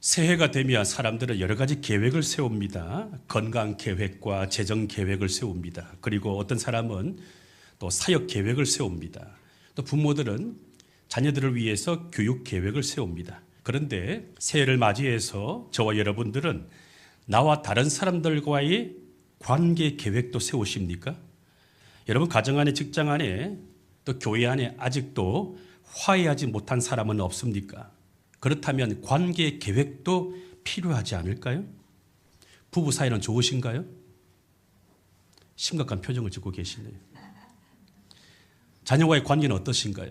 새해가 되면 사람들은 여러 가지 계획을 세웁니다. 건강 계획과 재정 계획을 세웁니다. 그리고 어떤 사람은 또 사역 계획을 세웁니다. 또 부모들은 자녀들을 위해서 교육 계획을 세웁니다. 그런데 새해를 맞이해서 저와 여러분들은 나와 다른 사람들과의 관계 계획도 세우십니까? 여러분 가정 안에, 직장 안에, 또 교회 안에 아직도 화해하지 못한 사람은 없습니까? 그렇다면 관계 계획도 필요하지 않을까요? 부부 사이는 좋으신가요? 심각한 표정을 짓고 계시네요. 자녀와의 관계는 어떠신가요?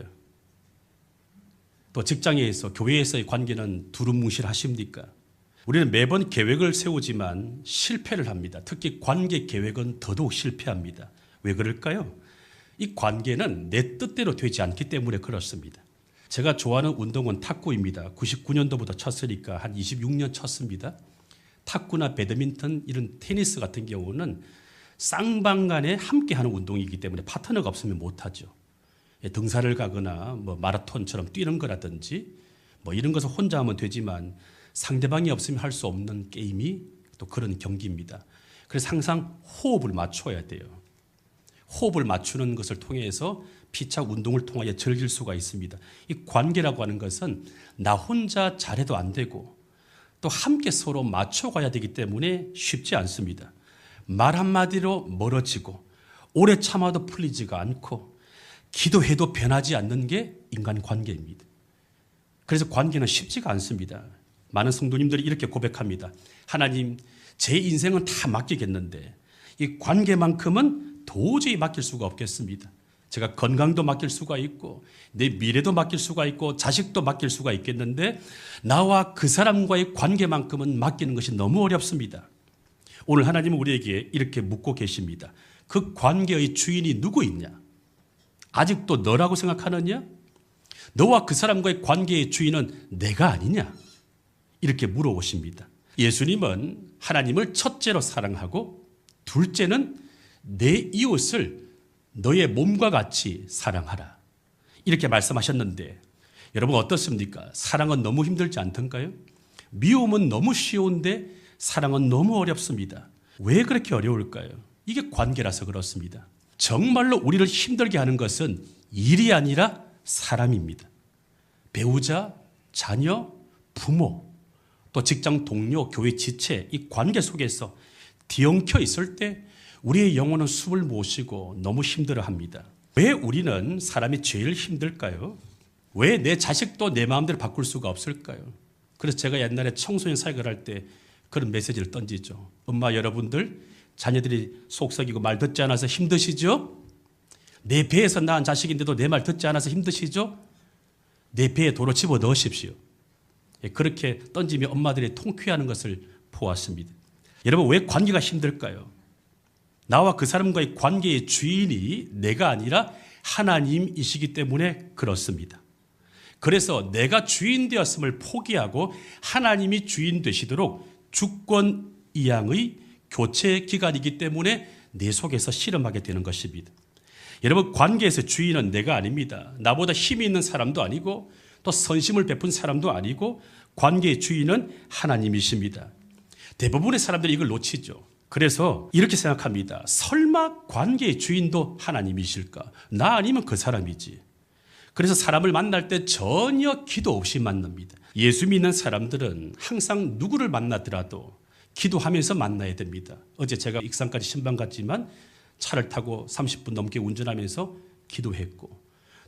또 직장에서, 교회에서의 관계는 두루뭉실하십니까? 우리는 매번 계획을 세우지만 실패를 합니다. 특히 관계 계획은 더더욱 실패합니다. 왜 그럴까요? 이 관계는 내 뜻대로 되지 않기 때문에 그렇습니다. 제가 좋아하는 운동은 탁구입니다. 99년도부터 쳤으니까 한 26년 쳤습니다. 탁구나 배드민턴, 이런 테니스 같은 경우는 쌍방간에 함께하는 운동이기 때문에 파트너가 없으면 못하죠. 등산을 가거나 마라톤처럼 뛰는 거라든지 이런 것을 혼자 하면 되지만 상대방이 없으면 할 수 없는 게임이 또 그런 경기입니다. 그래서 항상 호흡을 맞춰야 돼요. 호흡을 맞추는 것을 통해서 피차 운동을 통하여 즐길 수가 있습니다. 이 관계라고 하는 것은 나 혼자 잘해도 안 되고 또 함께 서로 맞춰가야 되기 때문에 쉽지 않습니다. 말 한마디로 멀어지고 오래 참아도 풀리지가 않고 기도해도 변하지 않는 게 인간 관계입니다. 그래서 관계는 쉽지가 않습니다. 많은 성도님들이 이렇게 고백합니다. 하나님, 제 인생은 다 맡기겠는데 이 관계만큼은 도저히 맡길 수가 없겠습니다. 제가 건강도 맡길 수가 있고 내 미래도 맡길 수가 있고 자식도 맡길 수가 있겠는데 나와 그 사람과의 관계만큼은 맡기는 것이 너무 어렵습니다. 오늘 하나님은 우리에게 이렇게 묻고 계십니다. 그 관계의 주인이 누구 있냐? 아직도 너라고 생각하느냐? 너와 그 사람과의 관계의 주인은 내가 아니냐? 이렇게 물어보십니다. 예수님은 하나님을 첫째로 사랑하고 둘째는 내 이웃을 너의 몸과 같이 사랑하라. 이렇게 말씀하셨는데 여러분 어떻습니까? 사랑은 너무 힘들지 않던가요? 미움은 너무 쉬운데 사랑은 너무 어렵습니다. 왜 그렇게 어려울까요? 이게 관계라서 그렇습니다. 정말로 우리를 힘들게 하는 것은 일이 아니라 사람입니다. 배우자, 자녀, 부모, 또 직장 동료, 교회 지체, 이 관계 속에서 뒤엉켜 있을 때 우리의 영혼은 숨을 못 쉬고 너무 힘들어합니다. 왜 우리는 사람이 제일 힘들까요? 왜 내 자식도 내 마음대로 바꿀 수가 없을까요? 그래서 제가 옛날에 청소년 사역을 할 때 그런 메시지를 던지죠. 엄마 여러분들 자녀들이 속썩이고 말 듣지 않아서 힘드시죠? 내 배에서 낳은 자식인데도 내 말 듣지 않아서 힘드시죠? 내 배에 도로 집어 넣으십시오. 그렇게 던지며 엄마들이 통쾌하는 것을 보았습니다. 여러분 왜 관계가 힘들까요? 나와 그 사람과의 관계의 주인이 내가 아니라 하나님이시기 때문에 그렇습니다. 그래서 내가 주인 되었음을 포기하고 하나님이 주인 되시도록 주권 이양의 교체 기간이기 때문에 내 속에서 실험하게 되는 것입니다. 여러분 관계에서 주인은 내가 아닙니다. 나보다 힘이 있는 사람도 아니고 또 선심을 베푼 사람도 아니고 관계의 주인은 하나님이십니다. 대부분의 사람들이 이걸 놓치죠. 그래서 이렇게 생각합니다. 설마 관계의 주인도 하나님이실까? 나 아니면 그 사람이지. 그래서 사람을 만날 때 전혀 기도 없이 만납니다. 예수 믿는 사람들은 항상 누구를 만나더라도 기도하면서 만나야 됩니다. 어제 제가 익산까지 신방 갔지만 차를 타고 30분 넘게 운전하면서 기도했고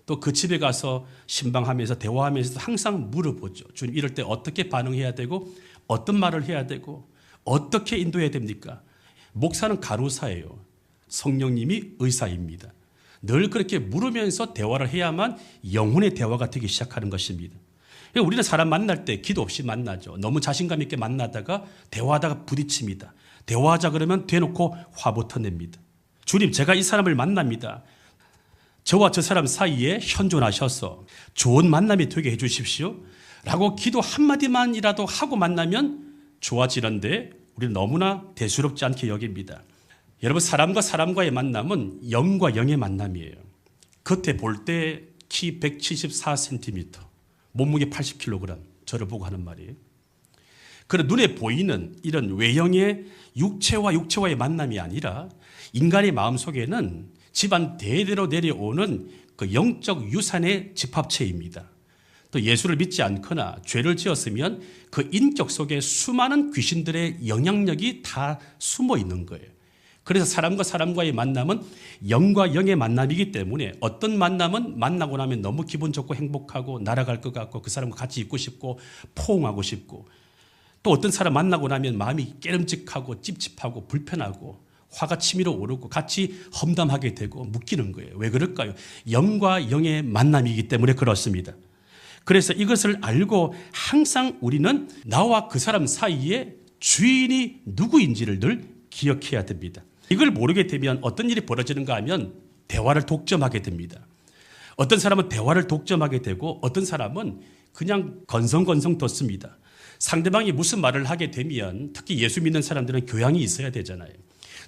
또 그 집에 가서 신방하면서 대화하면서 항상 물어보죠. 주님 이럴 때 어떻게 반응해야 되고 어떤 말을 해야 되고 어떻게 인도해야 됩니까? 목사는 간호사예요. 성령님이 의사입니다. 늘 그렇게 물으면서 대화를 해야만 영혼의 대화가 되기 시작하는 것입니다. 우리는 사람 만날 때 기도 없이 만나죠. 너무 자신감 있게 만나다가 대화하다가 부딪힙니다. 대화하자 그러면 대놓고 화부터 냅니다. 주님 제가 이 사람을 만납니다. 저와 저 사람 사이에 현존하셔서 좋은 만남이 되게 해 주십시오. 라고 기도 한마디만이라도 하고 만나면 좋아지는데 우리는 너무나 대수롭지 않게 여깁니다. 여러분 사람과 사람과의 만남은 영과 영의 만남이에요. 겉에 볼 때 키 174cm, 몸무게 80kg 저를 보고 하는 말이에요. 그런 눈에 보이는 이런 외형의 육체와 육체와의 만남이 아니라 인간의 마음속에는 집안 대대로 내려오는 그 영적 유산의 집합체입니다. 또 예수를 믿지 않거나 죄를 지었으면 그 인격 속에 수많은 귀신들의 영향력이 다 숨어 있는 거예요. 그래서 사람과 사람과의 만남은 영과 영의 만남이기 때문에 어떤 만남은 만나고 나면 너무 기분 좋고 행복하고 날아갈 것 같고 그 사람과 같이 있고 싶고 포옹하고 싶고, 또 어떤 사람 만나고 나면 마음이 깨름직하고 찝찝하고 불편하고 화가 치밀어 오르고 같이 험담하게 되고 묶이는 거예요. 왜 그럴까요? 영과 영의 만남이기 때문에 그렇습니다. 그래서 이것을 알고 항상 우리는 나와 그 사람 사이에 주인이 누구인지를 늘 기억해야 됩니다. 이걸 모르게 되면 어떤 일이 벌어지는가 하면 대화를 독점하게 됩니다. 어떤 사람은 대화를 독점하게 되고 어떤 사람은 그냥 건성건성 뒀습니다. 상대방이 무슨 말을 하게 되면 특히 예수 믿는 사람들은 교양이 있어야 되잖아요.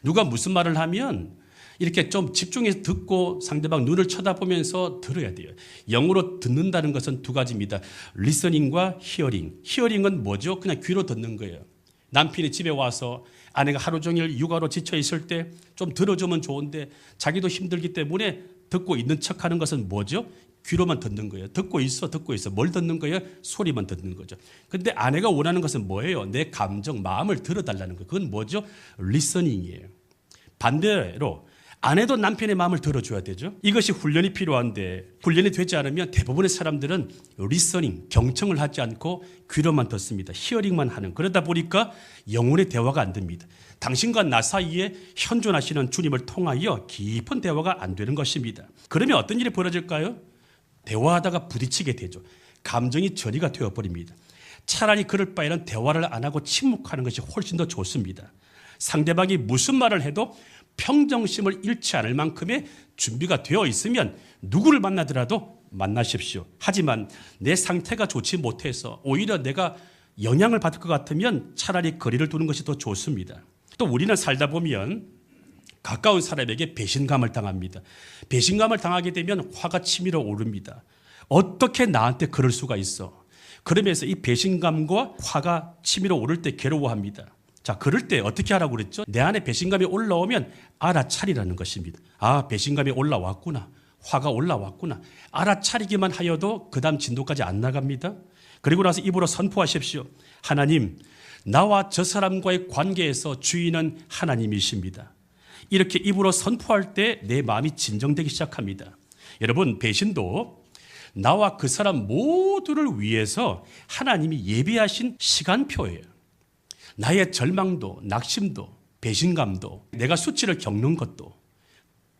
누가 무슨 말을 하면 이렇게 좀 집중해서 듣고 상대방 눈을 쳐다보면서 들어야 돼요. 영어로 듣는다는 것은 두 가지입니다. 리서닝과 히어링. 히어링은 뭐죠? 그냥 귀로 듣는 거예요. 남편이 집에 와서 아내가 하루 종일 육아로 지쳐 있을 때 좀 들어주면 좋은데 자기도 힘들기 때문에 듣고 있는 척하는 것은 뭐죠? 귀로만 듣는 거예요. 듣고 있어. 뭘 듣는 거예요? 소리만 듣는 거죠. 근데 아내가 원하는 것은 뭐예요? 내 감정, 마음을 들어달라는 거예요. 그건 뭐죠? 리서닝이에요. 반대로 아내도 남편의 마음을 들어줘야 되죠. 이것이 훈련이 필요한데 훈련이 되지 않으면 대부분의 사람들은 리서닝, 경청을 하지 않고 귀로만 듣습니다. 히어링만 하는. 그러다 보니까 영혼의 대화가 안 됩니다. 당신과 나 사이에 현존하시는 주님을 통하여 깊은 대화가 안 되는 것입니다. 그러면 어떤 일이 벌어질까요? 대화하다가 부딪히게 되죠. 감정이 전이가 되어버립니다. 차라리 그럴 바에는 대화를 안 하고 침묵하는 것이 훨씬 더 좋습니다. 상대방이 무슨 말을 해도 평정심을 잃지 않을 만큼의 준비가 되어 있으면 누구를 만나더라도 만나십시오. 하지만 내 상태가 좋지 못해서 오히려 내가 영향을 받을 것 같으면 차라리 거리를 두는 것이 더 좋습니다. 또 우리는 살다 보면 가까운 사람에게 배신감을 당합니다. 배신감을 당하게 되면 화가 치밀어 오릅니다. 어떻게 나한테 그럴 수가 있어? 그러면서 이 배신감과 화가 치밀어 오를 때 괴로워합니다. 자, 그럴 때 어떻게 하라고 그랬죠? 내 안에 배신감이 올라오면 알아차리라는 것입니다. 아, 배신감이 올라왔구나. 화가 올라왔구나. 알아차리기만 하여도 그 다음 진도까지 안 나갑니다. 그리고 나서 입으로 선포하십시오. 하나님, 나와 저 사람과의 관계에서 주인은 하나님이십니다. 이렇게 입으로 선포할 때 내 마음이 진정되기 시작합니다. 여러분, 배신도 나와 그 사람 모두를 위해서 하나님이 예비하신 시간표예요. 나의 절망도, 낙심도, 배신감도, 내가 수치를 겪는 것도,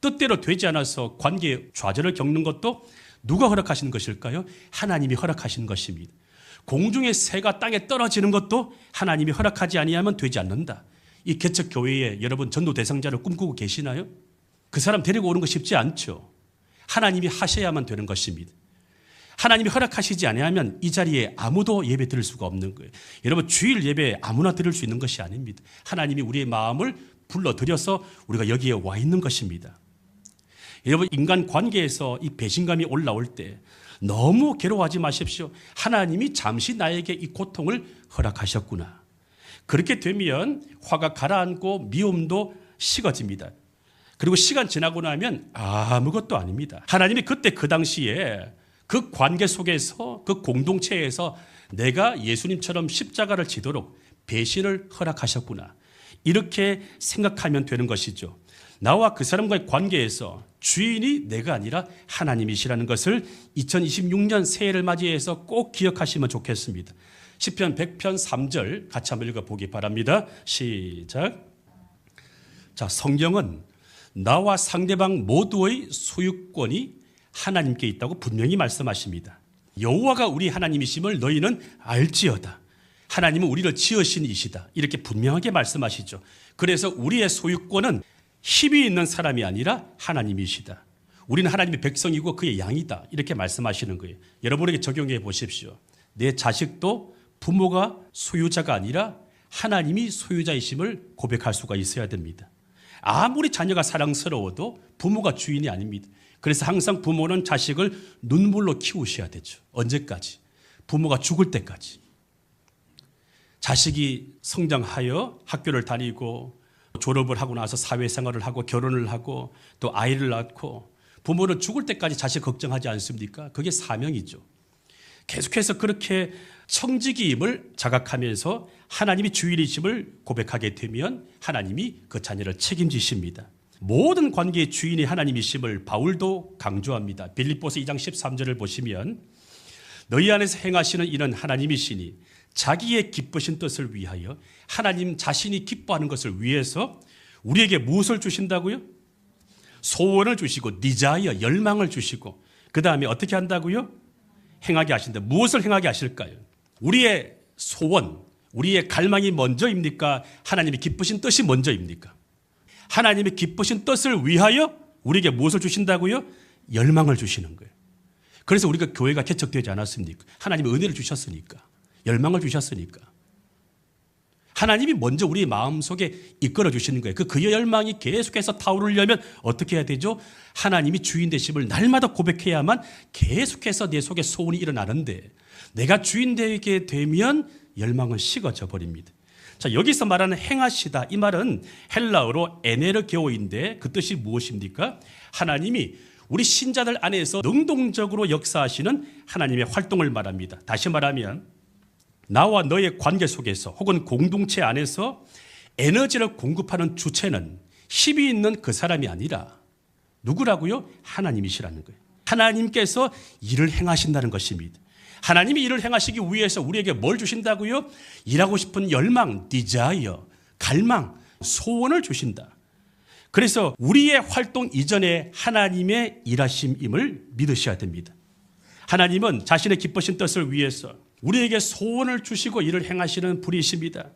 뜻대로 되지 않아서 관계의 좌절을 겪는 것도 누가 허락하신 것일까요? 하나님이 허락하신 것입니다. 공중의 새가 땅에 떨어지는 것도 하나님이 허락하지 아니하면 되지 않는다. 이 개척교회에 여러분 전도 대상자를 꿈꾸고 계시나요? 그 사람 데리고 오는 거 쉽지 않죠. 하나님이 하셔야만 되는 것입니다. 하나님이 허락하시지 아니하면 이 자리에 아무도 예배 드릴 수가 없는 거예요. 여러분, 주일 예배 아무나 드릴 수 있는 것이 아닙니다. 하나님이 우리의 마음을 불러들여서 우리가 여기에 와 있는 것입니다. 여러분, 인간 관계에서 이 배신감이 올라올 때 너무 괴로워하지 마십시오. 하나님이 잠시 나에게 이 고통을 허락하셨구나. 그렇게 되면 화가 가라앉고 미움도 식어집니다. 그리고 시간 지나고 나면 아무것도 아닙니다. 하나님이 그때 그 당시에 그 관계 속에서 그 공동체에서 내가 예수님처럼 십자가를 지도록 배신을 허락하셨구나. 이렇게 생각하면 되는 것이죠. 나와 그 사람과의 관계에서 주인이 내가 아니라 하나님이시라는 것을 2026년 새해를 맞이해서 꼭 기억하시면 좋겠습니다. 시편 100편 3절 같이 한번 읽어보기 바랍니다. 시작. 자, 성경은 나와 상대방 모두의 소유권이 하나님께 있다고 분명히 말씀하십니다. 여호와가 우리 하나님이심을 너희는 알지어다. 하나님은 우리를 지으신 이시다. 이렇게 분명하게 말씀하시죠. 그래서 우리의 소유권은 힘이 있는 사람이 아니라 하나님이시다. 우리는 하나님의 백성이고 그의 양이다. 이렇게 말씀하시는 거예요. 여러분에게 적용해 보십시오. 내 자식도 부모가 소유자가 아니라 하나님이 소유자이심을 고백할 수가 있어야 됩니다. 아무리 자녀가 사랑스러워도 부모가 주인이 아닙니다. 그래서 항상 부모는 자식을 눈물로 키우셔야 되죠. 언제까지? 부모가 죽을 때까지. 자식이 성장하여 학교를 다니고 졸업을 하고 나서 사회생활을 하고 결혼을 하고 또 아이를 낳고 부모는 죽을 때까지 자식 걱정하지 않습니까? 그게 사명이죠. 계속해서 그렇게 청지기임을 자각하면서 하나님이 주인이심을 고백하게 되면 하나님이 그 자녀를 책임지십니다. 모든 관계의 주인이 하나님이심을 바울도 강조합니다. 빌립보서 2장 13절을 보시면 너희 안에서 행하시는 이는 하나님이시니 자기의 기쁘신 뜻을 위하여 하나님 자신이 기뻐하는 것을 위해서 우리에게 무엇을 주신다고요? 소원을 주시고 디자이어, 열망을 주시고 그 다음에 어떻게 한다고요? 행하게 하신다. 무엇을 행하게 하실까요? 우리의 소원, 우리의 갈망이 먼저입니까? 하나님의 기쁘신 뜻이 먼저입니까? 하나님의 기쁘신 뜻을 위하여 우리에게 무엇을 주신다고요? 열망을 주시는 거예요. 그래서 우리가 교회가 개척되지 않았습니까? 하나님의 은혜를 주셨으니까. 열망을 주셨으니까. 하나님이 먼저 우리 마음속에 이끌어 주시는 거예요. 그의 열망이 계속해서 타오르려면 어떻게 해야 되죠? 하나님이 주인 되심을 날마다 고백해야만 계속해서 내 속에 소원이 일어나는데 내가 주인 되게 되면 열망은 식어져 버립니다. 자, 여기서 말하는 행하시다 이 말은 헬라어로 에네르게오인데 그 뜻이 무엇입니까? 하나님이 우리 신자들 안에서 능동적으로 역사하시는 하나님의 활동을 말합니다. 다시 말하면 나와 너의 관계 속에서 혹은 공동체 안에서 에너지를 공급하는 주체는 힘이 있는 그 사람이 아니라 누구라고요? 하나님이시라는 거예요. 하나님께서 일을 행하신다는 것입니다. 하나님이 일을 행하시기 위해서 우리에게 뭘 주신다고요? 일하고 싶은 열망, 디자이어, 갈망, 소원을 주신다. 그래서 우리의 활동 이전에 하나님의 일하심임을 믿으셔야 됩니다. 하나님은 자신의 기쁘신 뜻을 위해서 우리에게 소원을 주시고 일을 행하시는 분이십니다.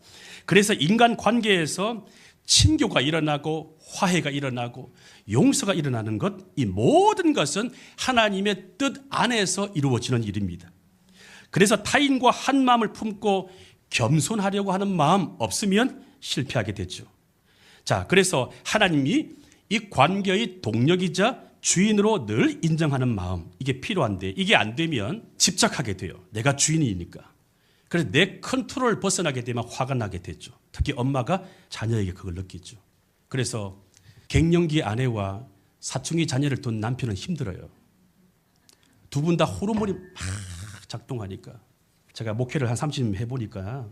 그래서 인간 관계에서 친교가 일어나고 화해가 일어나고 용서가 일어나는 것, 이 모든 것은 하나님의 뜻 안에서 이루어지는 일입니다. 그래서 타인과 한 마음을 품고 겸손하려고 하는 마음 없으면 실패하게 되죠. 자, 그래서 하나님이 이 관계의 동력이자 주인으로 늘 인정하는 마음, 이게 필요한데 이게 안 되면 집착하게 돼요. 내가 주인이니까. 그래서 내 컨트롤을 벗어나게 되면 화가 나게 되죠. 특히 엄마가 자녀에게 그걸 느끼죠. 그래서 갱년기 아내와 사춘기 자녀를 둔 남편은 힘들어요. 두 분 다 호르몬이 막 작동하니까. 제가 목회를 한 30년 해보니까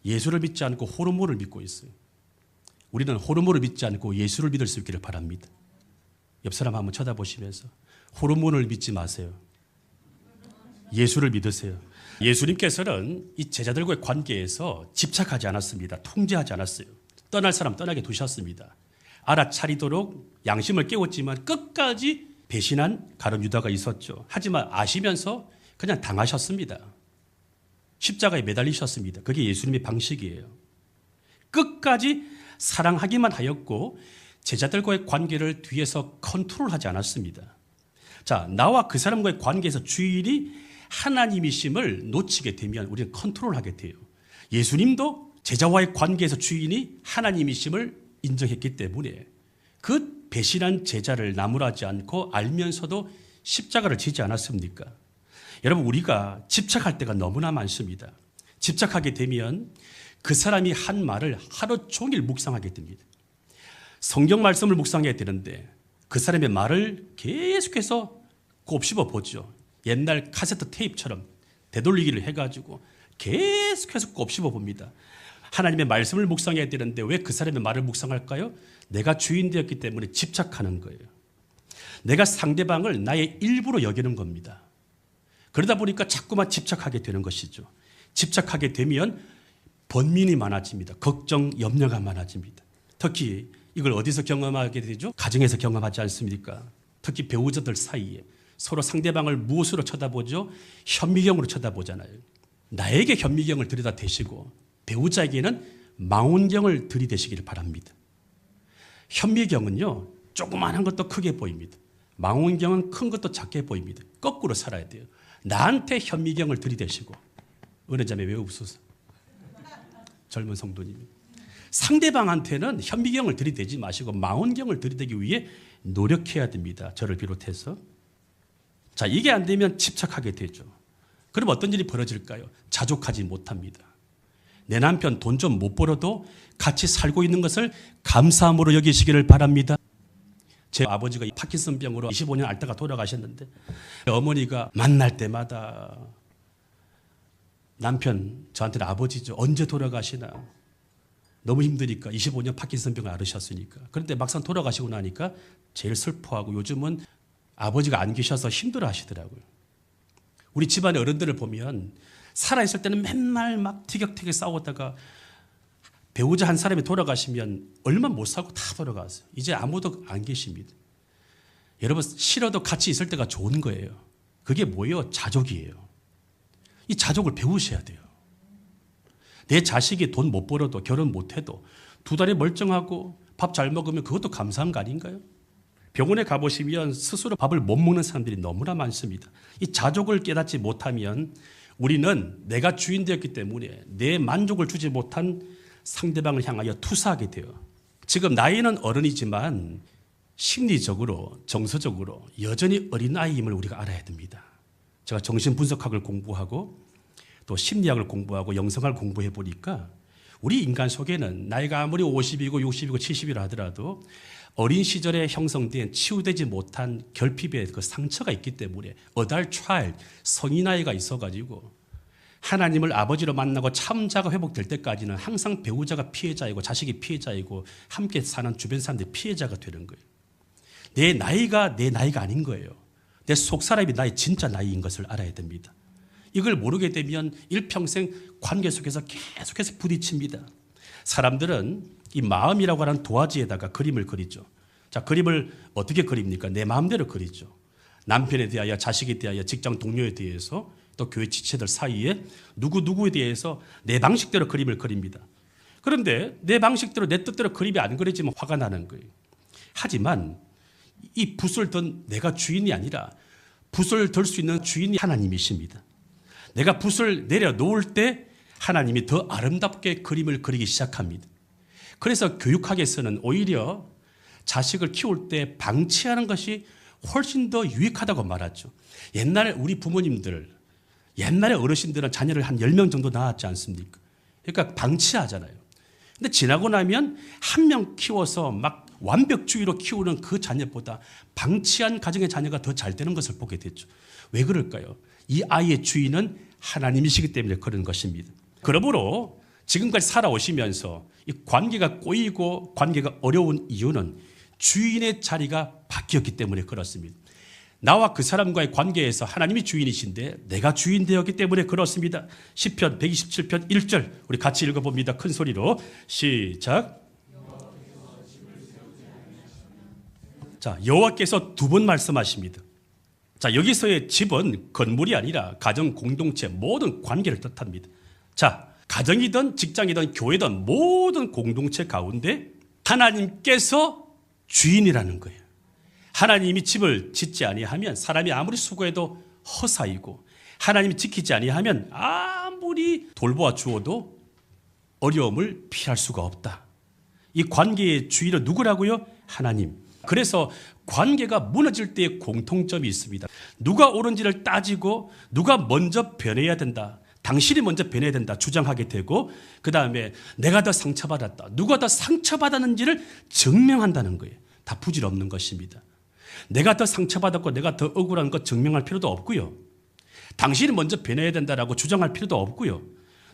예수를 믿지 않고 호르몬을 믿고 있어요. 우리는 호르몬을 믿지 않고 예수를 믿을 수 있기를 바랍니다. 옆 사람 한번 쳐다보시면서 호르몬을 믿지 마세요. 예수를 믿으세요. 예수님께서는 이 제자들과의 관계에서 집착하지 않았습니다. 통제하지 않았어요. 떠날 사람 떠나게 두셨습니다. 알아차리도록 양심을 깨웠지만 끝까지 배신한 가룟 유다가 있었죠. 하지만 아시면서 그냥 당하셨습니다. 십자가에 매달리셨습니다. 그게 예수님의 방식이에요. 끝까지 사랑하기만 하였고 제자들과의 관계를 뒤에서 컨트롤하지 않았습니다. 자, 나와 그 사람과의 관계에서 주인이 하나님이심을 놓치게 되면 우리는 컨트롤하게 돼요. 예수님도 제자와의 관계에서 주인이 하나님이심을 인정했기 때문에 그 배신한 제자를 나무라지 않고 알면서도 십자가를 지지 않았습니까? 여러분, 우리가 집착할 때가 너무나 많습니다. 집착하게 되면 그 사람이 한 말을 하루 종일 묵상하게 됩니다. 성경 말씀을 묵상해야 되는데 그 사람의 말을 계속해서 곱씹어 보죠. 옛날 카세트 테이프처럼 되돌리기를 해가지고 계속해서 곱씹어 봅니다. 하나님의 말씀을 묵상해야 되는데 왜 그 사람의 말을 묵상할까요? 내가 주인 되었기 때문에 집착하는 거예요. 내가 상대방을 나의 일부로 여기는 겁니다. 그러다 보니까 자꾸만 집착하게 되는 것이죠. 집착하게 되면 번민이 많아집니다. 걱정, 염려가 많아집니다. 특히 이걸 어디서 경험하게 되죠? 가정에서 경험하지 않습니까? 특히 배우자들 사이에 서로 상대방을 무엇으로 쳐다보죠? 현미경으로 쳐다보잖아요. 나에게 현미경을 들이다 대시고 배우자에게는 망원경을 들이대시기를 바랍니다. 현미경은요, 조그만한 것도 크게 보입니다. 망원경은 큰 것도 작게 보입니다. 거꾸로 살아야 돼요. 나한테 현미경을 들이대시고, 은혜자매 왜 웃으세요? 젊은 성도님이. 상대방한테는 현미경을 들이대지 마시고 망원경을 들이대기 위해 노력해야 됩니다. 저를 비롯해서. 자, 이게 안 되면 집착하게 되죠. 그럼 어떤 일이 벌어질까요? 자족하지 못합니다. 내 남편 돈 좀 못 벌어도 같이 살고 있는 것을 감사함으로 여기시기를 바랍니다. 제 아버지가 파킨슨병으로 25년 앓다가 돌아가셨는데 어머니가 만날 때마다 남편, 저한테는 아버지죠. 언제 돌아가시나. 너무 힘드니까 25년 파킨슨병을 앓으셨으니까. 그런데 막상 돌아가시고 나니까 제일 슬퍼하고 요즘은 아버지가 안 계셔서 힘들어 하시더라고요. 우리 집안의 어른들을 보면 살아있을 때는 맨날 막 티격태격 싸우다가 배우자 한 사람이 돌아가시면 얼마 못 살고 다 돌아가세요. 이제 아무도 안 계십니다. 여러분 싫어도 같이 있을 때가 좋은 거예요. 그게 뭐예요? 자족이에요. 이 자족을 배우셔야 돼요. 내 자식이 돈 못 벌어도 결혼 못 해도 두 다리 멀쩡하고 밥 잘 먹으면 그것도 감사한 거 아닌가요? 병원에 가보시면 스스로 밥을 못 먹는 사람들이 너무나 많습니다. 이 자족을 깨닫지 못하면 우리는 내가 주인 되었기 때문에 내 만족을 주지 못한 상대방을 향하여 투사하게 돼요. 지금 나이는 어른이지만 심리적으로 정서적으로 여전히 어린아이임을 우리가 알아야 됩니다. 제가 정신분석학을 공부하고 또 심리학을 공부하고 영성학을 공부해 보니까 우리 인간 속에는 나이가 아무리 50이고 60이고 70이라 하더라도 어린 시절에 형성된 치유되지 못한 결핍의 그 상처가 있기 때문에 어달 차일 성인 아이가 있어가지고 하나님을 아버지로 만나고 참자가 회복될 때까지는 항상 배우자가 피해자이고 자식이 피해자이고 함께 사는 주변 사람들이 피해자가 되는 거예요. 내 나이가 내 나이가 아닌 거예요. 내 속사람이 나의 진짜 나이인 것을 알아야 됩니다. 이걸 모르게 되면 일평생 관계 속에서 계속해서 부딪힙니다. 사람들은 이 마음이라고 하는 도화지에다가 그림을 그리죠. 자, 그림을 어떻게 그립니까? 내 마음대로 그리죠. 남편에 대하여, 자식에 대하여, 직장 동료에 대해서, 또 교회 지체들 사이에 누구누구에 대해서 내 방식대로 그림을 그립니다. 그런데 내 방식대로 내 뜻대로 그림이 안 그려지면 화가 나는 거예요. 하지만 이 붓을 든 내가 주인이 아니라 붓을 들 수 있는 주인이 하나님이십니다. 내가 붓을 내려놓을 때 하나님이 더 아름답게 그림을 그리기 시작합니다. 그래서 교육학에서는 오히려 자식을 키울 때 방치하는 것이 훨씬 더 유익하다고 말하죠. 옛날에 우리 부모님들, 옛날에 어르신들은 자녀를 한 10명 정도 낳았지 않습니까? 그러니까 방치하잖아요. 근데 지나고 나면 한 명 키워서 막 완벽주의로 키우는 그 자녀보다 방치한 가정의 자녀가 더 잘 되는 것을 보게 됐죠. 왜 그럴까요? 이 아이의 주인은 하나님이시기 때문에 그런 것입니다. 그러므로 지금까지 살아오시면서 이 관계가 꼬이고 관계가 어려운 이유는 주인의 자리가 바뀌었기 때문에 그렇습니다. 나와 그 사람과의 관계에서 하나님이 주인이신데 내가 주인 되었기 때문에 그렇습니다. 시편 127편 1절 우리 같이 읽어봅니다. 큰 소리로 시작. 자, 여호와께서 두 번 말씀하십니다. 자, 여기서의 집은 건물이 아니라 가정 공동체 모든 관계를 뜻합니다. 자, 가정이든 직장이든 교회든 모든 공동체 가운데 하나님께서 주인이라는 거예요. 하나님이 집을 짓지 아니하면 사람이 아무리 수고해도 허사이고 하나님이 지키지 아니하면 아무리 돌보아 주어도 어려움을 피할 수가 없다. 이 관계의 주인은 누구라고요? 하나님. 그래서 관계가 무너질 때의 공통점이 있습니다. 누가 옳은지를 따지고 누가 먼저 변해야 된다. 당신이 먼저 변해야 된다 주장하게 되고 그 다음에 내가 더 상처받았다. 누가 더 상처받았는지를 증명한다는 거예요. 다 부질없는 것입니다. 내가 더 상처받았고 내가 더 억울한 것 증명할 필요도 없고요. 당신이 먼저 변해야 된다라고 주장할 필요도 없고요.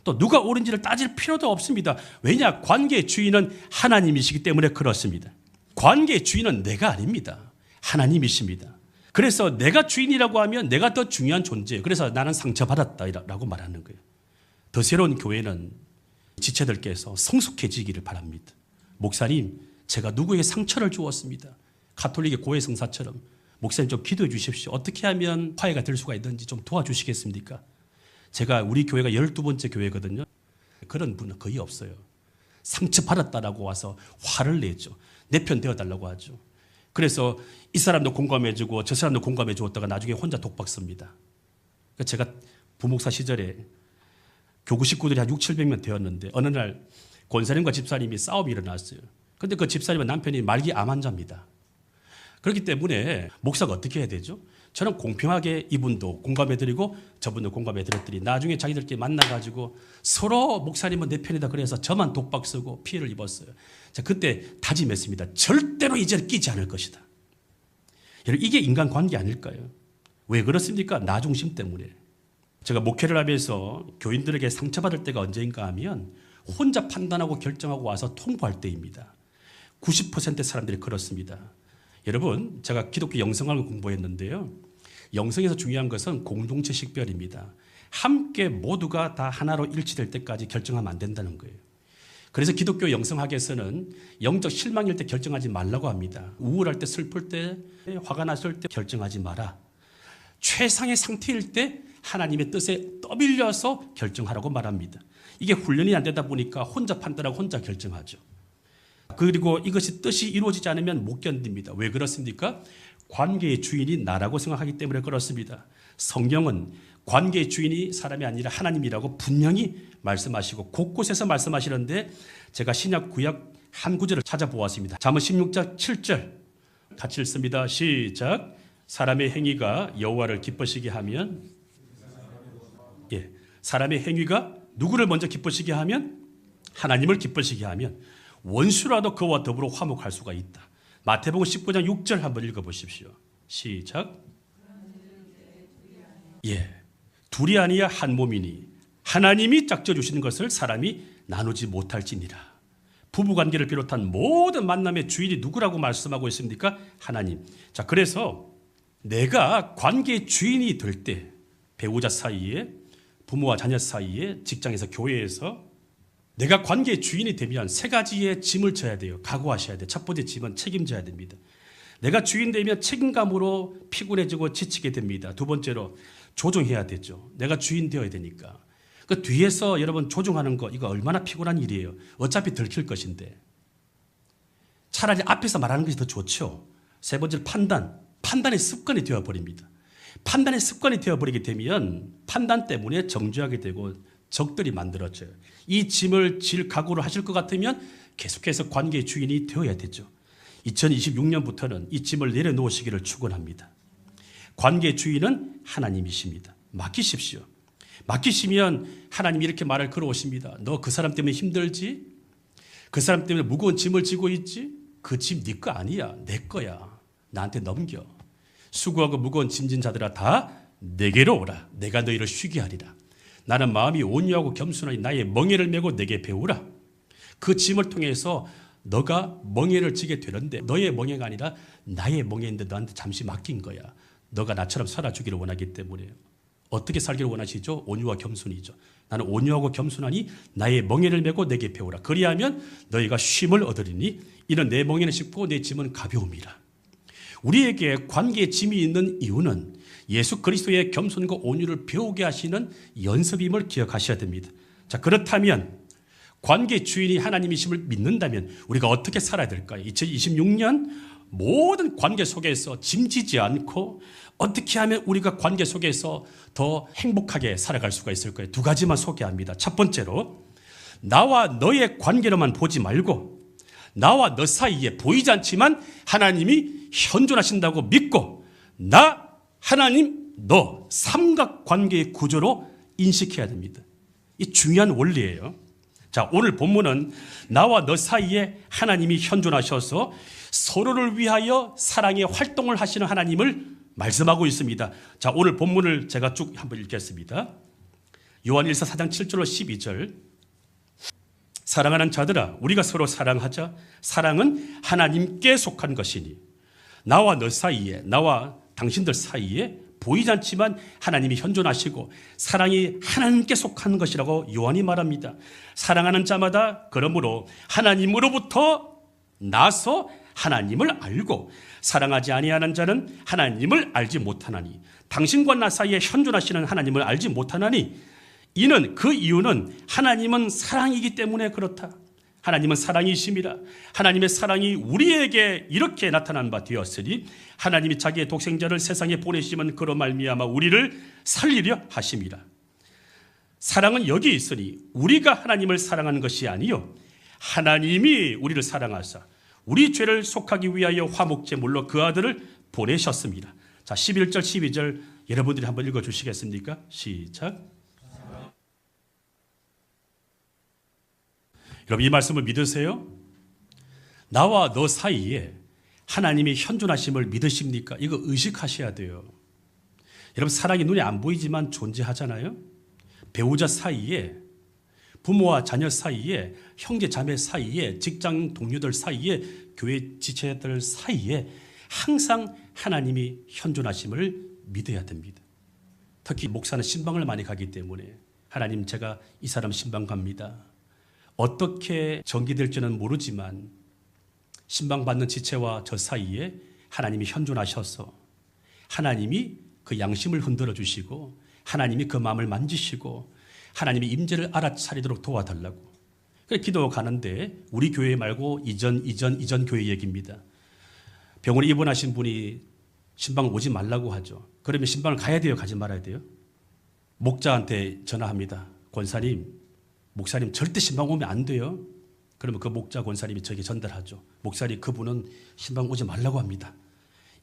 또 누가 옳은지를 따질 필요도 없습니다. 왜냐? 관계의 주인은 하나님이시기 때문에 그렇습니다. 관계의 주인은 내가 아닙니다. 하나님이십니다. 그래서 내가 주인이라고 하면 내가 더 중요한 존재예요. 그래서 나는 상처받았다라고 말하는 거예요. 더 새로운 교회는 지체들께서 성숙해지기를 바랍니다. 목사님, 제가 누구에게 상처를 주었습니다. 가톨릭의 고해 성사처럼 목사님 좀 기도해 주십시오. 어떻게 하면 화해가 될 수가 있는지 좀 도와주시겠습니까? 제가 우리 교회가 12번째 교회거든요. 그런 분은 거의 없어요. 상처받았다라고 와서 화를 내죠. 내 편 되어달라고 하죠. 그래서 이 사람도 공감해주고 저 사람도 공감해 주었다가 나중에 혼자 독박 씁니다. 제가 부목사 시절에 교구 식구들이 한 600~700명 되었는데 어느 날 권사님과 집사님이 싸움이 일어났어요. 그런데 그 집사님은 남편이 말기 암 환자입니다. 그렇기 때문에 목사가 어떻게 해야 되죠? 저는 공평하게 이분도 공감해드리고 저분도 공감해드렸더니 나중에 자기들끼리 만나가지고 서로 목사님은 내 편이다 그래서 저만 독박 쓰고 피해를 입었어요. 자, 그때 다짐했습니다. 절대로 이제는 끼지 않을 것이다. 여러분, 이게 인간관계 아닐까요? 왜 그렇습니까? 나 중심 때문에. 제가 목회를 하면서 교인들에게 상처받을 때가 언제인가 하면 혼자 판단하고 결정하고 와서 통보할 때입니다. 90%의 사람들이 그렇습니다. 여러분, 제가 기독교 영성학을 공부했는데요. 영성에서 중요한 것은 공동체 식별입니다. 함께 모두가 다 하나로 일치될 때까지 결정하면 안 된다는 거예요. 그래서 기독교 영성학에서는 영적 실망일 때 결정하지 말라고 합니다. 우울할 때, 슬플 때, 화가 났을 때 결정하지 마라. 최상의 상태일 때 하나님의 뜻에 떠밀려서 결정하라고 말합니다. 이게 훈련이 안 되다 보니까 혼자 판단하고 혼자 결정하죠. 그리고 이것이 뜻이 이루어지지 않으면 못 견딥니다. 왜 그렇습니까? 관계의 주인이 나라고 생각하기 때문에 그렇습니다. 성경은 관계의 주인이 사람이 아니라 하나님이라고 분명히 말씀하시고 곳곳에서 말씀하시는데 제가 신약 구약 한 구절을 찾아보았습니다. 잠언 16장 7절 같이 읽습니다. 시작. 사람의 행위가 여호와를 기쁘시게 하면, 사람의 행위가 누구를 먼저 기쁘시게 하면? 하나님을 기쁘시게 하면 원수라도 그와 더불어 화목할 수가 있다. 마태복음 19장 6절 한번 읽어보십시오. 시작. 둘이 아니야 한 몸이니 하나님이 짝져주시는 것을 사람이 나누지 못할지니라. 부부관계를 비롯한 모든 만남의 주인이 누구라고 말씀하고 있습니까? 하나님. 자, 그래서 내가 관계의 주인이 될 때 배우자 사이에, 부모와 자녀 사이에, 직장에서, 교회에서 내가 관계의 주인이 되면 세 가지의 짐을 져야 돼요. 각오하셔야 돼요. 첫 번째 짐은 책임져야 됩니다. 내가 주인 되면 책임감으로 피곤해지고 지치게 됩니다. 두 번째로 조종해야 되죠. 내가 주인 되어야 되니까. 그 뒤에서 여러분 조종하는 거 이거 얼마나 피곤한 일이에요. 어차피 들킬 것인데. 차라리 앞에서 말하는 것이 더 좋죠. 세 번째로 판단의 습관이 되어버립니다. 판단의 습관이 되어버리게 되면 판단 때문에 정죄하게 되고 적들이 만들어져요. 이 짐을 질 각오를 하실 것 같으면 계속해서 관계의 주인이 되어야 되죠. 2026년부터는 이 짐을 내려놓으시기를 축원합니다. 관계의 주인은 하나님이십니다. 맡기십시오. 맡기시면 하나님이 이렇게 말을 걸어오십니다. 너 그 사람 때문에 힘들지? 그 사람 때문에 무거운 짐을 지고 있지? 그 짐 네 거 아니야. 내 거야. 나한테 넘겨. 수고하고 무거운 짐진 자들아 다 내게로 오라. 내가 너희를 쉬게 하리라. 나는 마음이 온유하고 겸손하니 나의 멍에를 메고 내게 배우라. 그 짐을 통해서 너가 멍에를 지게 되는데 너의 멍에가 아니라 나의 멍에인데 너한테 잠시 맡긴 거야. 너가 나처럼 살아주기를 원하기 때문에. 어떻게 살기를 원하시죠? 온유와 겸손이죠. 나는 온유하고 겸손하니 나의 멍에를 메고 내게 배우라. 그리하면 너희가 쉼을 얻으리니 이는 내 멍에는 쉽고 내 짐은 가벼움이라. 우리에게 관계의 짐이 있는 이유는 예수 그리스도의 겸손과 온유를 배우게 하시는 연습임을 기억하셔야 됩니다. 자, 그렇다면 관계의 주인이 하나님이심을 믿는다면 우리가 어떻게 살아야 될까요? 2026년 모든 관계 속에서 짐지지 않고 어떻게 하면 우리가 관계 속에서 더 행복하게 살아갈 수가 있을까요? 두 가지만 소개합니다. 첫 번째로 나와 너의 관계로만 보지 말고 나와 너 사이에 보이지 않지만 하나님이 현존하신다고 믿고 나, 하나님, 너 삼각관계의 구조로 인식해야 됩니다. 이 중요한 원리예요. 자, 오늘 본문은 나와 너 사이에 하나님이 현존하셔서 서로를 위하여 사랑의 활동을 하시는 하나님을 말씀하고 있습니다. 자, 오늘 본문을 제가 쭉 한번 읽겠습니다. 요한일서 4장 7절로 12절. 사랑하는 자들아 우리가 서로 사랑하자. 사랑은 하나님께 속한 것이니 나와 너 사이에, 나와 당신들 사이에 보이지 않지만 하나님이 현존하시고 사랑이 하나님께 속한 것이라고 요한이 말합니다. 사랑하는 자마다 그러므로 하나님으로부터 나서 하나님을 알고 사랑하지 아니하는 자는 하나님을 알지 못하나니 당신과 나 사이에 현존하시는 하나님을 알지 못하나니 이는 그 이유는 하나님은 사랑이기 때문에 그렇다. 하나님은 사랑이심이라. 하나님의 사랑이 우리에게 이렇게 나타난 바 되었으니 하나님이 자기의 독생자를 세상에 보내심은 그로 말미암아 우리를 살리려 하심이라. 사랑은 여기 있으니 우리가 하나님을 사랑하는 것이 아니요 하나님이 우리를 사랑하사 우리 죄를 속하기 위하여 화목제물로 그 아들을 보내셨습니다. 자, 11절, 12절 여러분들이 한번 읽어 주시겠습니까? 시작. 여러분 이 말씀을 믿으세요? 나와 너 사이에 하나님이 현존하심을 믿으십니까? 이거 의식하셔야 돼요. 여러분 사랑이 눈에 안 보이지만 존재하잖아요. 배우자 사이에, 부모와 자녀 사이에, 형제 자매 사이에, 직장 동료들 사이에, 교회 지체들 사이에 항상 하나님이 현존하심을 믿어야 됩니다. 특히 목사는 신방을 많이 가기 때문에 하나님 제가 이 사람 신방 갑니다. 어떻게 전개될지는 모르지만 신방받는 지체와 저 사이에 하나님이 현존하셔서 하나님이 그 양심을 흔들어 주시고 하나님이 그 마음을 만지시고 하나님이 임재를 알아차리도록 도와달라고. 그래서 기도 가는데 우리 교회 말고 이전 교회 얘기입니다. 병원에 입원하신 분이 신방을 오지 말라고 하죠. 그러면 신방을 가야 돼요? 가지 말아야 돼요? 목자한테 전화합니다. 권사님, 목사님 절대 신방 오면 안 돼요. 그러면 그 목자 권사님이 저에게 전달하죠. 목사님 그분은 신방 오지 말라고 합니다.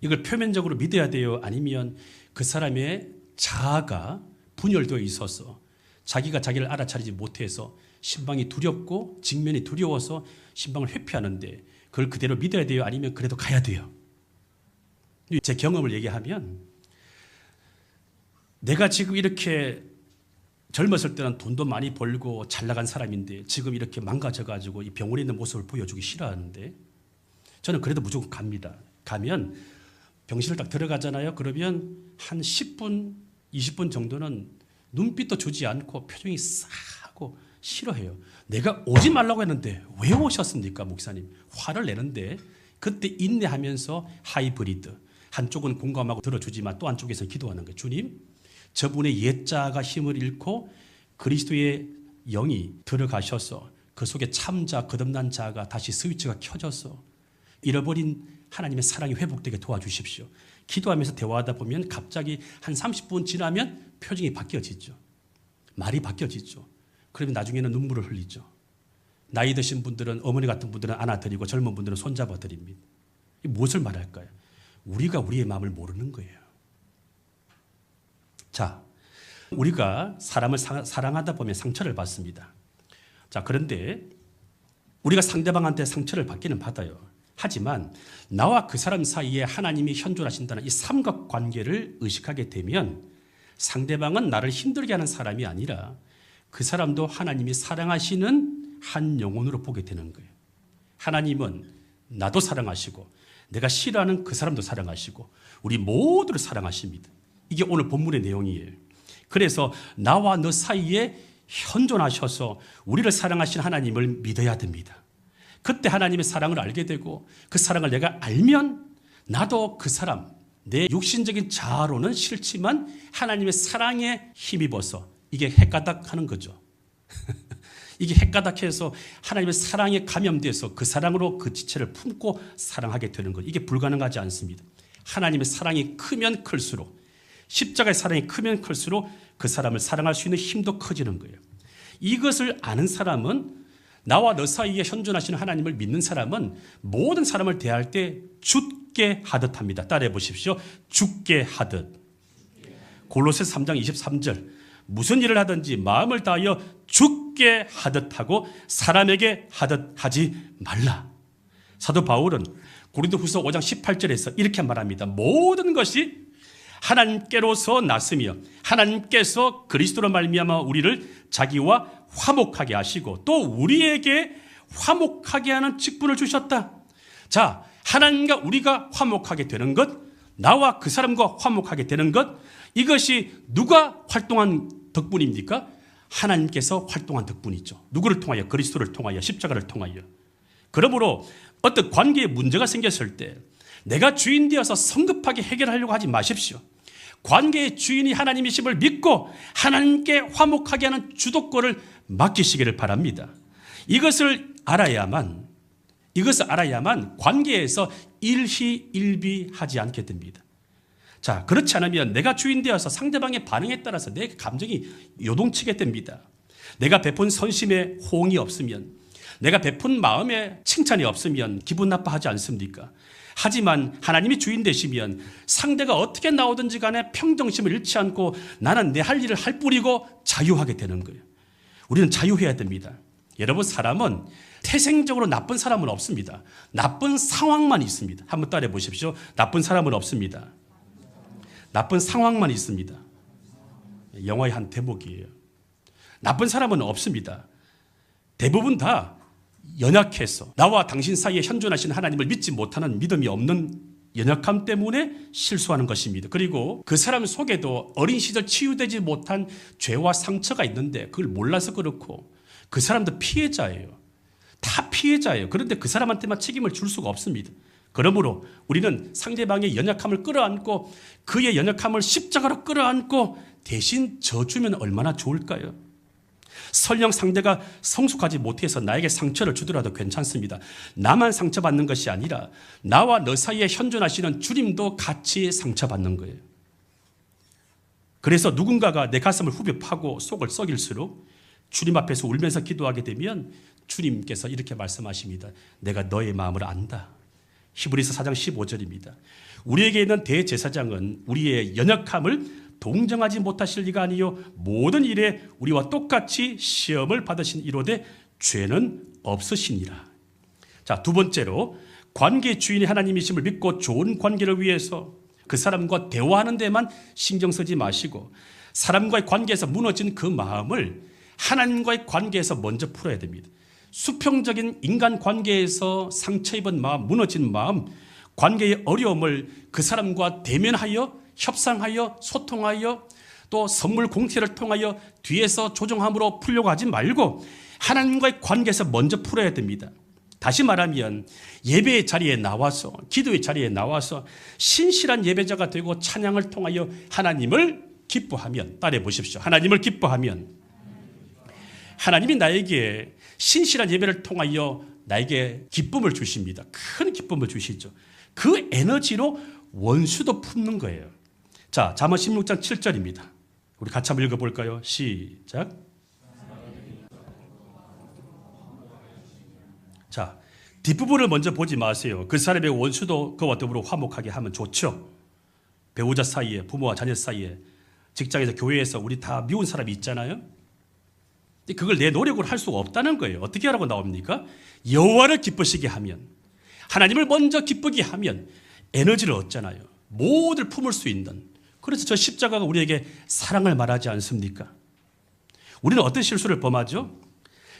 이걸 표면적으로 믿어야 돼요? 아니면 그 사람의 자아가 분열되어 있어서 자기가 자기를 알아차리지 못해서 신방이 두렵고 직면이 두려워서 신방을 회피하는데 그걸 그대로 믿어야 돼요? 아니면 그래도 가야 돼요? 제 경험을 얘기하면 내가 지금 이렇게 젊었을 때는 돈도 많이 벌고 잘 나간 사람인데 지금 이렇게 망가져가지고 이 병원에 있는 모습을 보여주기 싫어하는데 저는 그래도 무조건 갑니다. 가면 병실을 딱 들어가잖아요. 그러면 한 10분, 20분 정도는 눈빛도 주지 않고 표정이 싸하고 싫어해요. 내가 오지 말라고 했는데 왜 오셨습니까, 목사님? 화를 내는데 그때 인내하면서 하이브리드. 한쪽은 공감하고 들어주지만 또 한쪽에서 기도하는 거예요. 주님, 저분의 옛자가 힘을 잃고 그리스도의 영이 들어가셔서 그 속에 참자, 거듭난 자가 다시 스위치가 켜져서 잃어버린 하나님의 사랑이 회복되게 도와주십시오. 기도하면서 대화하다 보면 갑자기 한 30분 지나면 표정이 바뀌어지죠. 말이 바뀌어지죠. 그러면 나중에는 눈물을 흘리죠. 나이 드신 분들은, 어머니 같은 분들은 안아드리고 젊은 분들은 손잡아 드립니다. 무엇을 말할까요? 우리가 우리의 마음을 모르는 거예요. 자, 우리가 사람을 사랑하다 보면 상처를 받습니다. 자, 그런데 우리가 상대방한테 상처를 받기는 받아요. 하지만 나와 그 사람 사이에 하나님이 현존하신다는 이 삼각관계를 의식하게 되면 상대방은 나를 힘들게 하는 사람이 아니라 그 사람도 하나님이 사랑하시는 한 영혼으로 보게 되는 거예요. 하나님은 나도 사랑하시고 내가 싫어하는 그 사람도 사랑하시고 우리 모두를 사랑하십니다. 이게 오늘 본문의 내용이에요. 그래서 나와 너 사이에 현존하셔서 우리를 사랑하신 하나님을 믿어야 됩니다. 그때 하나님의 사랑을 알게 되고 그 사랑을 내가 알면 나도 그 사람, 내 육신적인 자아로는 싫지만 하나님의 사랑에 힘입어서 이게 헷가닥하는 거죠. 이게 헷가닥해서 하나님의 사랑에 감염돼서 그 사랑으로 그 지체를 품고 사랑하게 되는 것. 이게 불가능하지 않습니다. 하나님의 사랑이 크면 클수록, 십자가의 사랑이 크면 클수록 그 사람을 사랑할 수 있는 힘도 커지는 거예요. 이것을 아는 사람은, 나와 너 사이에 현존하시는 하나님을 믿는 사람은 모든 사람을 대할 때 죽게 하듯 합니다. 따라해 보십시오. 죽게 하듯. 골로새서 3장 23절. 무슨 일을 하든지 마음을 다하여 죽게 하듯 하고 사람에게 하듯 하지 말라. 사도 바울은 고린도후서 5장 18절에서 이렇게 말합니다. 모든 것이 하나님께로서 났으며 하나님께서 그리스도로 말미암아 우리를 자기와 화목하게 하시고 또 우리에게 화목하게 하는 직분을 주셨다. 자, 하나님과 우리가 화목하게 되는 것, 나와 그 사람과 화목하게 되는 것, 이것이 누가 활동한 덕분입니까? 하나님께서 활동한 덕분이죠. 누구를 통하여? 그리스도를 통하여, 십자가를 통하여. 그러므로 어떤 관계에 문제가 생겼을 때 내가 주인 되어서 성급하게 해결하려고 하지 마십시오. 관계의 주인이 하나님이심을 믿고 하나님께 화목하게 하는 주도권을 맡기시기를 바랍니다. 이것을 알아야만 관계에서 일희일비하지 않게 됩니다. 자, 그렇지 않으면 내가 주인 되어서 상대방의 반응에 따라서 내 감정이 요동치게 됩니다. 내가 베푼 선심에 호응이 없으면, 내가 베푼 마음에 칭찬이 없으면 기분 나빠하지 않습니까? 하지만 하나님이 주인 되시면 상대가 어떻게 나오든지 간에 평정심을 잃지 않고 나는 내 할 일을 할 뿐이고 자유하게 되는 거예요. 우리는 자유해야 됩니다. 여러분, 사람은 태생적으로 나쁜 사람은 없습니다. 나쁜 상황만 있습니다. 한번 따라해 보십시오. 나쁜 사람은 없습니다. 나쁜 상황만 있습니다. 영화의 한 대목이에요. 나쁜 사람은 없습니다. 대부분 다 연약해서 나와 당신 사이에 현존하신 하나님을 믿지 못하는 믿음이 없는 연약함 때문에 실수하는 것입니다. 그리고 그 사람 속에도 어린 시절 치유되지 못한 죄와 상처가 있는데 그걸 몰라서 그렇고, 그 사람도 피해자예요. 다 피해자예요. 그런데 그 사람한테만 책임을 줄 수가 없습니다. 그러므로 우리는 상대방의 연약함을 끌어안고 그의 연약함을 십자가로 끌어안고 대신 져주면 얼마나 좋을까요? 설령 상대가 성숙하지 못해서 나에게 상처를 주더라도 괜찮습니다. 나만 상처받는 것이 아니라 나와 너 사이에 현존하시는 주님도 같이 상처받는 거예요. 그래서 누군가가 내 가슴을 후벼 파고 속을 썩일수록 주님 앞에서 울면서 기도하게 되면 주님께서 이렇게 말씀하십니다. 내가 너의 마음을 안다. 히브리서 4장 15절입니다. 우리에게 있는 대제사장은 우리의 연약함을 동정하지 못하실 리가 아니요 모든 일에 우리와 똑같이 시험을 받으신 이로되 죄는 없으시니라. 자, 두 번째로 관계 주인이 하나님이심을 믿고 좋은 관계를 위해서 그 사람과 대화하는 데만 신경 쓰지 마시고 사람과의 관계에서 무너진 그 마음을 하나님과의 관계에서 먼저 풀어야 됩니다. 수평적인 인간 관계에서 상처 입은 마음, 무너진 마음, 관계의 어려움을 그 사람과 대면하여 협상하여 소통하여 또 선물 공태를 통하여 뒤에서 조정함으로 풀려고 하지 말고 하나님과의 관계에서 먼저 풀어야 됩니다. 다시 말하면 예배의 자리에 나와서 기도의 자리에 나와서 신실한 예배자가 되고 찬양을 통하여 하나님을 기뻐하면, 따라해 보십시오. 하나님을 기뻐하면 하나님이 나에게 신실한 예배를 통하여 나에게 기쁨을 주십니다. 큰 기쁨을 주시죠. 그 에너지로 원수도 품는 거예요. 자, 잠언 16장 7절입니다. 우리 같이 한번 읽어볼까요? 시작. 자, 뒷부분을 먼저 보지 마세요. 그 사람의 원수도 그와 더불어 화목하게 하면 좋죠. 배우자 사이에, 부모와 자녀 사이에, 직장에서, 교회에서 우리 다 미운 사람이 있잖아요. 그걸 내 노력으로 할 수가 없다는 거예요. 어떻게 하라고 나옵니까? 여호와를 기쁘시게 하면, 하나님을 먼저 기쁘게 하면 에너지를 얻잖아요. 모두를 품을 수 있는. 그래서 저 십자가가 우리에게 사랑을 말하지 않습니까? 우리는 어떤 실수를 범하죠?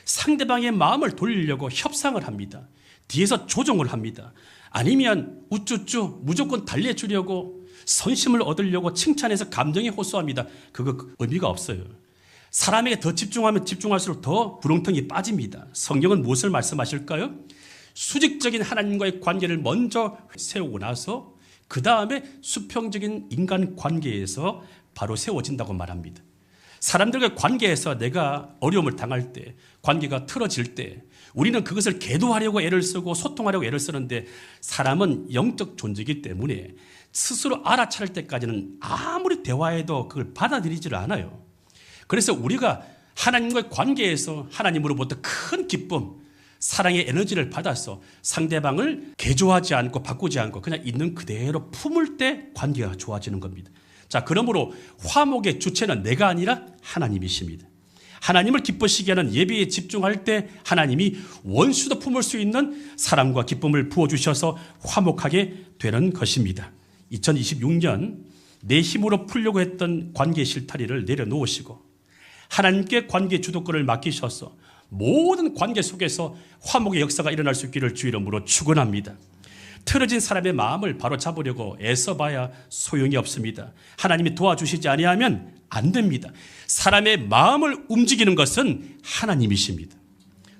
상대방의 마음을 돌리려고 협상을 합니다. 뒤에서 조종을 합니다. 아니면 우쭈쭈 무조건 달래주려고 선심을 얻으려고 칭찬해서 감정에 호소합니다. 그거 의미가 없어요. 사람에게 더 집중하면 집중할수록 더 부렁텅이 빠집니다. 성경은 무엇을 말씀하실까요? 수직적인 하나님과의 관계를 먼저 세우고 나서 그 다음에 수평적인 인간 관계에서 바로 세워진다고 말합니다. 사람들과 관계에서 내가 어려움을 당할 때, 관계가 틀어질 때 우리는 그것을 계도하려고 애를 쓰고 소통하려고 애를 쓰는데 사람은 영적 존재이기 때문에 스스로 알아차릴 때까지는 아무리 대화해도 그걸 받아들이지를 않아요. 그래서 우리가 하나님과의 관계에서 하나님으로부터 큰 기쁨, 사랑의 에너지를 받아서 상대방을 개조하지 않고 바꾸지 않고 그냥 있는 그대로 품을 때 관계가 좋아지는 겁니다. 자, 그러므로 화목의 주체는 내가 아니라 하나님이십니다. 하나님을 기쁘시게 하는 예배에 집중할 때 하나님이 원수도 품을 수 있는 사랑과 기쁨을 부어주셔서 화목하게 되는 것입니다. 2026년 내 힘으로 풀려고 했던 관계 실타리를 내려놓으시고 하나님께 관계 주도권을 맡기셔서 모든 관계 속에서 화목의 역사가 일어날 수 있기를 주 이름으로 축원합니다. 틀어진 사람의 마음을 바로 잡으려고 애써봐야 소용이 없습니다. 하나님이 도와주시지 아니하면 안 됩니다. 사람의 마음을 움직이는 것은 하나님이십니다.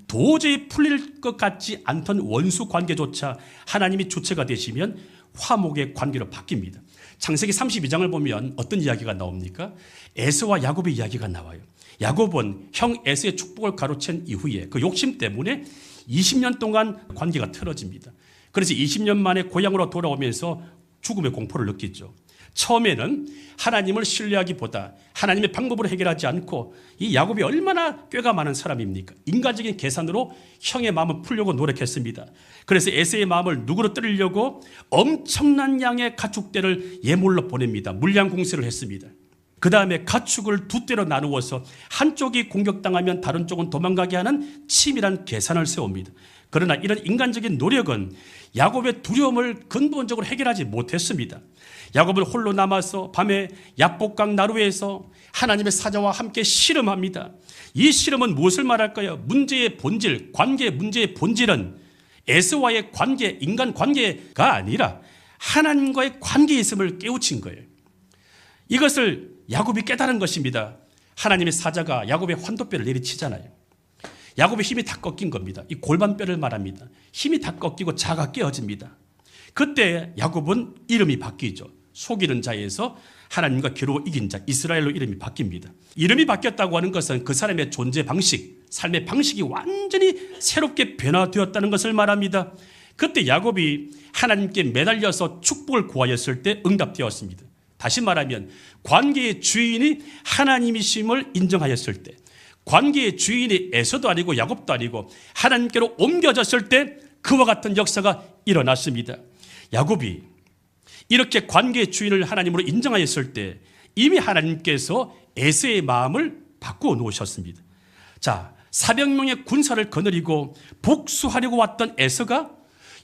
도저히 풀릴 것 같지 않던 원수 관계조차 하나님이 주체가 되시면 화목의 관계로 바뀝니다. 창세기 32장을 보면 어떤 이야기가 나옵니까? 에서와 야곱의 이야기가 나와요. 야곱은 형 에서의 축복을 가로챈 이후에 그 욕심 때문에 20년 동안 관계가 틀어집니다. 그래서 20년 만에 고향으로 돌아오면서 죽음의 공포를 느끼죠. 처음에는 하나님을 신뢰하기보다 하나님의 방법으로 해결하지 않고 이 야곱이 얼마나 꾀가 많은 사람입니까? 인간적인 계산으로 형의 마음을 풀려고 노력했습니다. 그래서 에서의 마음을 누구로 뜨리려고 엄청난 양의 가축대를 예물로 보냅니다. 물량 공세를 했습니다. 그 다음에 가축을 두 대로 나누어서 한쪽이 공격당하면 다른 쪽은 도망가게 하는 치밀한 계산을 세웁니다. 그러나 이런 인간적인 노력은 야곱의 두려움을 근본적으로 해결하지 못했습니다. 야곱은 홀로 남아서 밤에 야복강 나루에서 하나님의 사자와 함께 씨름합니다. 이 씨름은 무엇을 말할까요? 문제의 본질, 관계의 문제의 본질은 에서와의 관계, 인간 관계가 아니라 하나님과의 관계에 있음을 깨우친 거예요. 이것을 야곱이 깨달은 것입니다. 하나님의 사자가 야곱의 환도뼈를 내리치잖아요. 야곱의 힘이 다 꺾인 겁니다. 이 골반뼈를 말합니다. 힘이 다 꺾이고 자가 깨어집니다. 그때 야곱은 이름이 바뀌죠. 속이는 자에서 하나님과 겨루어 이긴 자, 이스라엘로 이름이 바뀝니다. 이름이 바뀌었다고 하는 것은 그 사람의 존재 방식, 삶의 방식이 완전히 새롭게 변화되었다는 것을 말합니다. 그때 야곱이 하나님께 매달려서 축복을 구하였을 때 응답되었습니다. 다시 말하면 관계의 주인이 하나님이심을 인정하였을 때, 관계의 주인이 에서도 아니고 야곱도 아니고 하나님께로 옮겨졌을 때 그와 같은 역사가 일어났습니다. 야곱이 이렇게 관계의 주인을 하나님으로 인정하였을 때 이미 하나님께서 에서의 마음을 바꾸어 놓으셨습니다. 자, 400명의 군사를 거느리고 복수하려고 왔던 에서가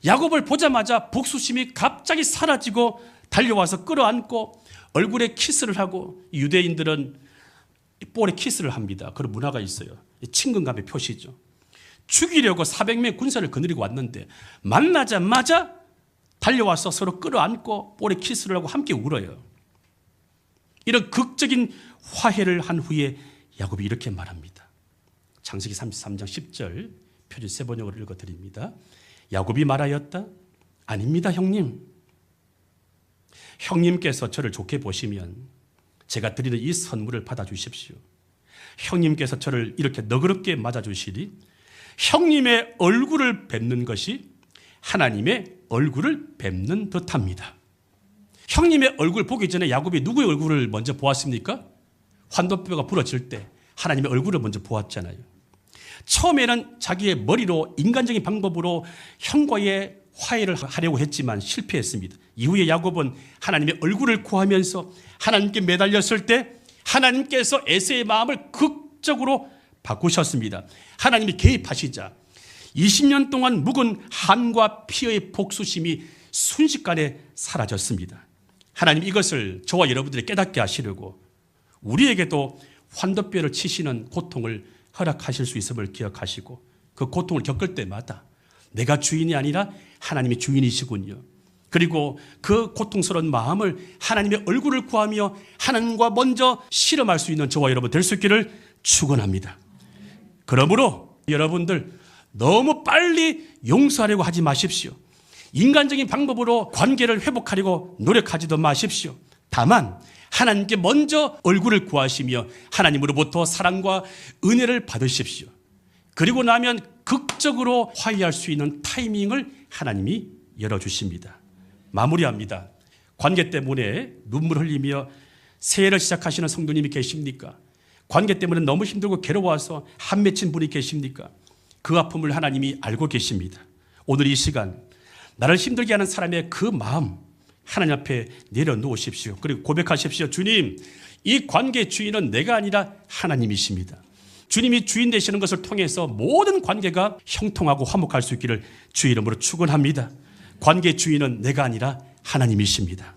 야곱을 보자마자 복수심이 갑자기 사라지고 달려와서 끌어안고 얼굴에 키스를 하고, 유대인들은 볼에 키스를 합니다. 그런 문화가 있어요. 친근감의 표시죠. 죽이려고 400명의 군사를 거느리고 왔는데 만나자마자 달려와서 서로 끌어안고 볼에 키스를 하고 함께 울어요. 이런 극적인 화해를 한 후에 야곱이 이렇게 말합니다. 창세기 33장 10절 표준 세번역으로 읽어드립니다. 야곱이 말하였다. 아닙니다, 형님. 형님께서 저를 좋게 보시면 제가 드리는 이 선물을 받아주십시오. 형님께서 저를 이렇게 너그럽게 맞아주시니 형님의 얼굴을 뵙는 것이 하나님의 얼굴을 뵙는 듯합니다. 형님의 얼굴 보기 전에 야곱이 누구의 얼굴을 먼저 보았습니까? 환도뼈가 부러질 때 하나님의 얼굴을 먼저 보았잖아요. 처음에는 자기의 머리로 인간적인 방법으로 형과의 화해를 하려고 했지만 실패했습니다. 이후에 야곱은 하나님의 얼굴을 구하면서 하나님께 매달렸을 때 하나님께서 에서의 마음을 극적으로 바꾸셨습니다. 하나님이 개입하시자 20년 동안 묵은 한과 피의 복수심이 순식간에 사라졌습니다. 하나님 이것을 저와 여러분들이 깨닫게 하시려고 우리에게도 환도뼈를 치시는 고통을 허락하실 수 있음을 기억하시고 그 고통을 겪을 때마다 내가 주인이 아니라 하나님이 주인이시군요. 그리고 그 고통스러운 마음을 하나님의 얼굴을 구하며 하나님과 먼저 실험할 수 있는 저와 여러분 될 수 있기를 축원합니다. 그러므로 여러분들 너무 빨리 용서하려고 하지 마십시오. 인간적인 방법으로 관계를 회복하려고 노력하지도 마십시오. 다만 하나님께 먼저 얼굴을 구하시며 하나님으로부터 사랑과 은혜를 받으십시오. 그리고 나면 극적으로 화해할 수 있는 타이밍을 하나님이 열어주십니다. 마무리합니다. 관계 때문에 눈물 흘리며 새해를 시작하시는 성도님이 계십니까? 관계 때문에 너무 힘들고 괴로워서 한 맺힌 분이 계십니까? 그 아픔을 하나님이 알고 계십니다. 오늘 이 시간 나를 힘들게 하는 사람의 그 마음 하나님 앞에 내려놓으십시오. 그리고 고백하십시오. 주님, 이 관계의 주인은 내가 아니라 하나님이십니다. 주님이 주인 되시는 것을 통해서 모든 관계가 형통하고 화목할 수 있기를 주의 이름으로 축원합니다. 관계의 주인은 내가 아니라 하나님이십니다.